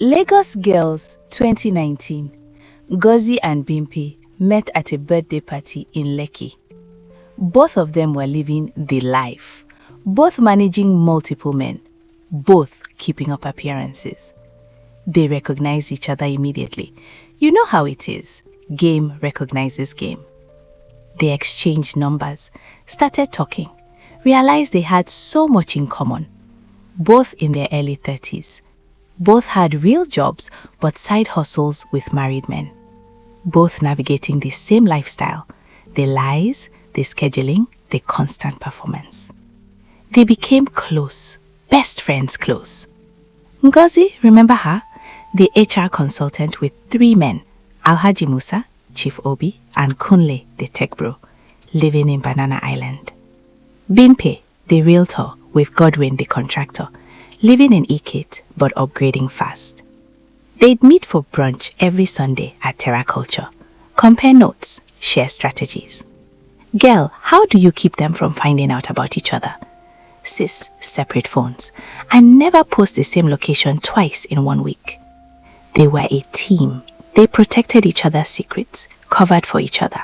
Lagos Girls 2019. Ngozi and Bimpe met at a birthday party in Lekki. Both of them were living the life, both managing multiple men, both keeping up appearances. They recognized each other immediately. You know how it is. Game recognizes game. They exchanged numbers, started talking, realized they had so much in common. Both in their early 30s. Both had real jobs but side hustles with married men. Both navigating the same lifestyle, the lies, the scheduling, the constant performance. They became close, best friends close. Ngozi, remember her? The HR consultant with 3 men, Alhaji Musa, Chief Obi, and Kunle, the tech bro, living in Banana Island. Bimpe, the realtor, with Godwin, the contractor, living in Ikit but upgrading fast. They'd meet for brunch every Sunday at Terra Culture, compare notes, share strategies. Girl, how do you keep them from finding out about each other? Sis, separate phones, and never post the same location twice in 1 week. They were a team. They protected each other's secrets, covered for each other.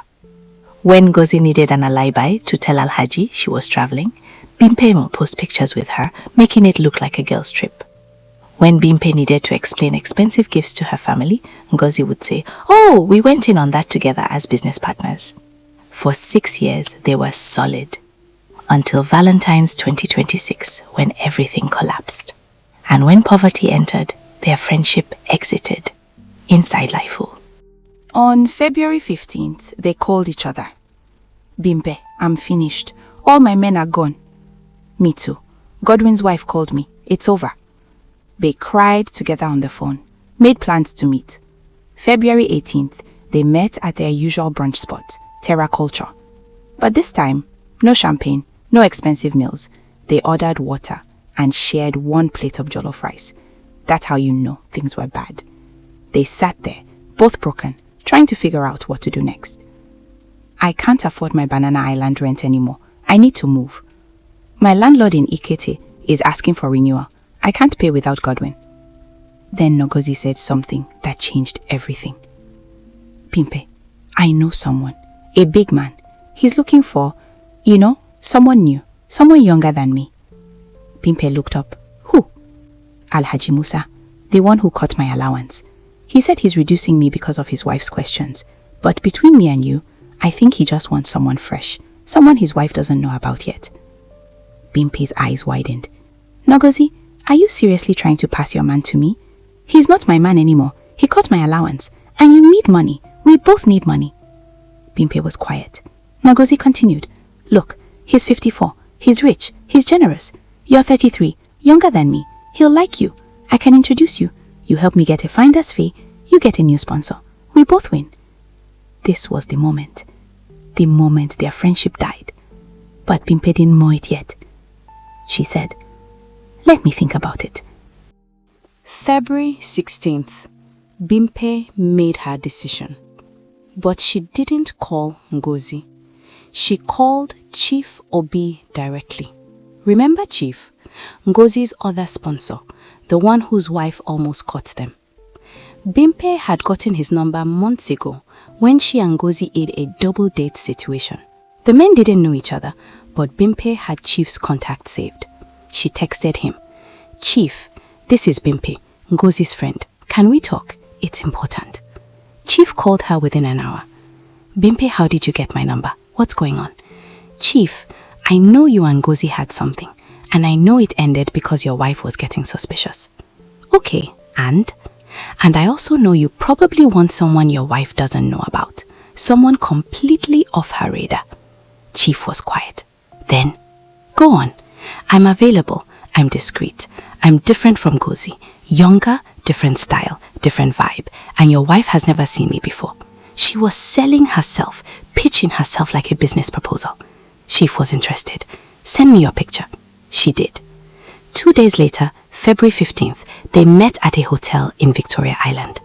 When Ngozi needed an alibi to tell Alhaji she was traveling, Bimpe will post pictures with her, making it look like a girl's trip. When Bimpe needed to explain expensive gifts to her family, Ngozi would say, "Oh, we went in on that together as business partners." For 6 years, they were solid. Until Valentine's 2026, when everything collapsed. And when poverty entered, their friendship exited. Inside Lifehole. On February 15th, they called each other. "Bimpe, I'm finished. All my men are gone." "Me too. Godwin's wife called me. It's over." They cried together on the phone, made plans to meet. February 18th, they met at their usual brunch spot, Terra Culture. But this time, no champagne, no expensive meals. They ordered water and shared 1 plate of jollof rice. That's how you know things were bad. They sat there, both broken, trying to figure out what to do next. "I can't afford my Banana Island rent anymore. I need to move. My landlord in Ikete is asking for renewal. I can't pay without Godwin." Then Ngozi said something that changed everything. "Bimpe, I know someone, a big man. He's looking for, someone new, someone younger than me." Bimpe looked up. "Who?" "Alhaji Musa, the one who cut my allowance. He said he's reducing me because of his wife's questions. But between me and you, I think he just wants someone fresh, someone his wife doesn't know about yet." Bimpe's eyes widened. "Ngozi, are you seriously trying to pass your man to me? He's not my man anymore. He cut my allowance. And you need money. We both need money." Bimpe was quiet. Ngozi continued. "Look, he's 54. He's rich. He's generous. You're 33, younger than me. He'll like you. I can introduce you. You help me get a finder's fee. You get a new sponsor. We both win." This was the moment their friendship died. But Bimpe didn't know it yet. She said, "Let me think about it." February 16th. Bimpe made her decision. But she didn't call Ngozi. She called Chief Obi directly. Remember Chief? Ngozi's other sponsor, the one whose wife almost caught them. Bimpe had gotten his number months ago when she and Ngozi had a double date situation. The men didn't know each other, but Bimpe had Chief's contact saved. She texted him, "Chief, this is Bimpe, Ngozi's friend. Can we talk? It's important." Chief called her within an hour. "Bimpe, how did you get my number? What's going on?" "Chief, I know you and Ngozi had something, and I know it ended because your wife was getting suspicious." "Okay, and I also know you probably want someone your wife doesn't know about, someone completely off her radar." Chief was quiet. Then, "Go on. I'm available. I'm discreet. I'm different from Ngozi. Younger, different style, different vibe. And your wife has never seen me before." She was selling herself, pitching herself like a business proposal. Chief was interested. "Send me your picture." She did. 2 days later, February 15th, they met at a hotel in Victoria Island.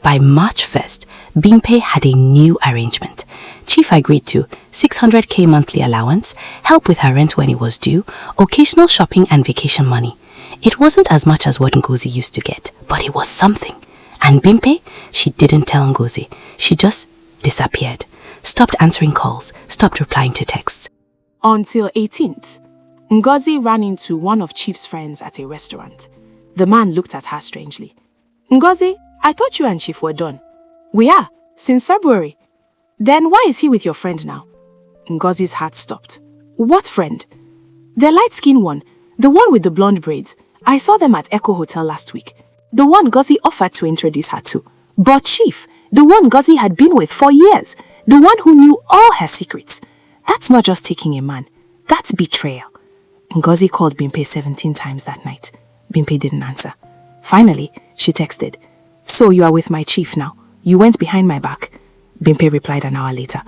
By March 1st, Bimpe had a new arrangement. Chief agreed to 600k monthly allowance, help with her rent when it was due, occasional shopping and vacation money. It wasn't as much as what Ngozi used to get, but it was something. And Bimpe, she didn't tell Ngozi. She just disappeared. Stopped answering calls, stopped replying to texts. Until 18th, Ngozi ran into one of Chief's friends at a restaurant. The man looked at her strangely. Ngozi, I thought you and Chief were done. We are, since February. Then why is he with your friend now? Ngozi's heart stopped. What friend? The light-skinned one, the one with the blonde braids. I saw them at Echo Hotel last week. The one Ngozi offered to introduce her to. But Chief, the one Ngozi had been with for years. The one who knew all her secrets. That's not just taking a man. That's betrayal. Ngozi called Bimpe 17 times that night. Bimpe didn't answer. Finally, she texted, "So you are with my Chief now. You went behind my back." Bimpe replied an hour later,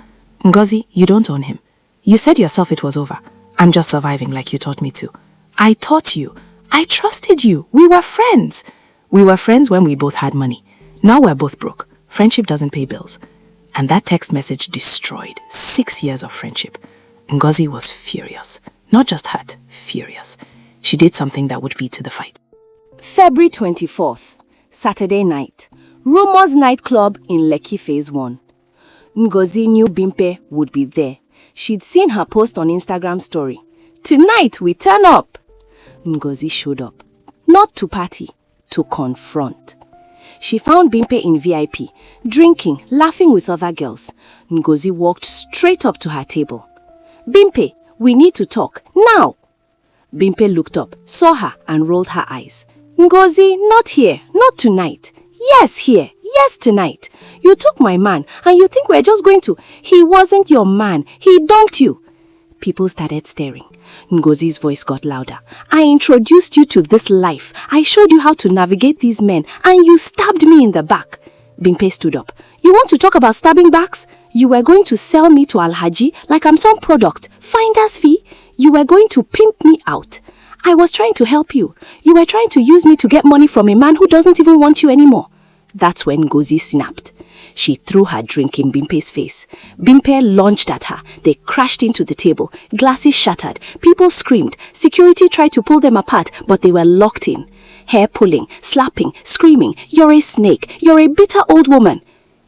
"Ngozi, you don't own him. You said yourself it was over. I'm just surviving like you taught me to. I taught you. I trusted you. We were friends. We were friends when we both had money. Now we're both broke. Friendship doesn't pay bills." And that text message destroyed 6 years of friendship. Ngozi was furious. Not just hurt, furious. She did something that would lead to the fight. February 24th, Saturday night. Rumors nightclub in Lekki Phase 1. Ngozi knew Bimpe would be there. She'd seen her post on Instagram story. "Tonight we turn up." Ngozi showed up. Not to party, to confront. She found Bimpe in VIP, drinking, laughing with other girls. Ngozi walked straight up to her table. "Bimpe, we need to talk, now." Bimpe looked up, saw her and rolled her eyes. "Ngozi, not here, not tonight." "Yes, here. Yes, tonight. You took my man and you think we're just going to..." "He wasn't your man. He dumped you." People started staring. Ngozi's voice got louder. "I introduced you to this life. I showed you how to navigate these men and you stabbed me in the back." Bimpe stood up. "You want to talk about stabbing backs? You were going to sell me to Alhaji like I'm some product. Finder's fee. You were going to pimp me out. I was trying to help you. You were trying to use me to get money from a man who doesn't even want you anymore." That's when Ngozi snapped. She threw her drink in Bimpe's face. Bimpe lunged at her. They crashed into the table. Glasses shattered. People screamed. Security tried to pull them apart, but they were locked in. Hair pulling, slapping, screaming, "You're a snake. You're a bitter old woman."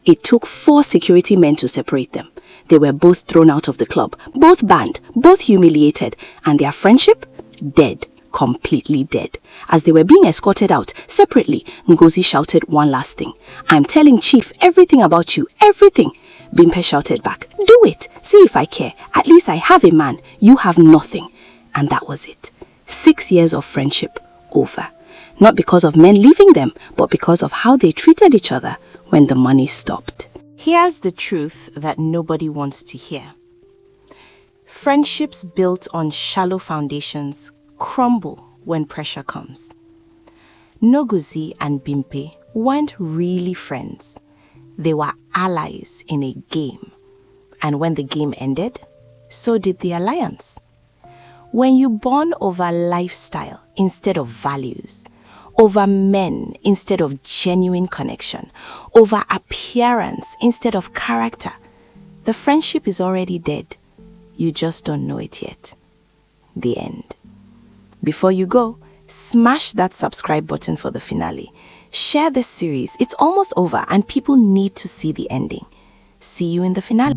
It took 4 security men to separate them. They were both thrown out of the club, both banned, both humiliated, and their friendship? Dead. Completely dead. As they were being escorted out, separately, Ngozi shouted one last thing. "I'm telling Chief everything about you, everything." Bimpe shouted back, "Do it. See if I care. At least I have a man. You have nothing." And that was it. 6 years of friendship over. Not because of men leaving them, but because of how they treated each other when the money stopped. Here's the truth that nobody wants to hear. Friendships built on shallow foundations crumble when pressure comes. Ngozi and Bimpe weren't really friends. They were allies in a game. And when the game ended, so did the alliance. When you bond over lifestyle instead of values, over men instead of genuine connection, over appearance instead of character, the friendship is already dead. You just don't know it yet. The end. Before you go, smash that subscribe button for the finale. Share this series. It's almost over and people need to see the ending. See you in the finale.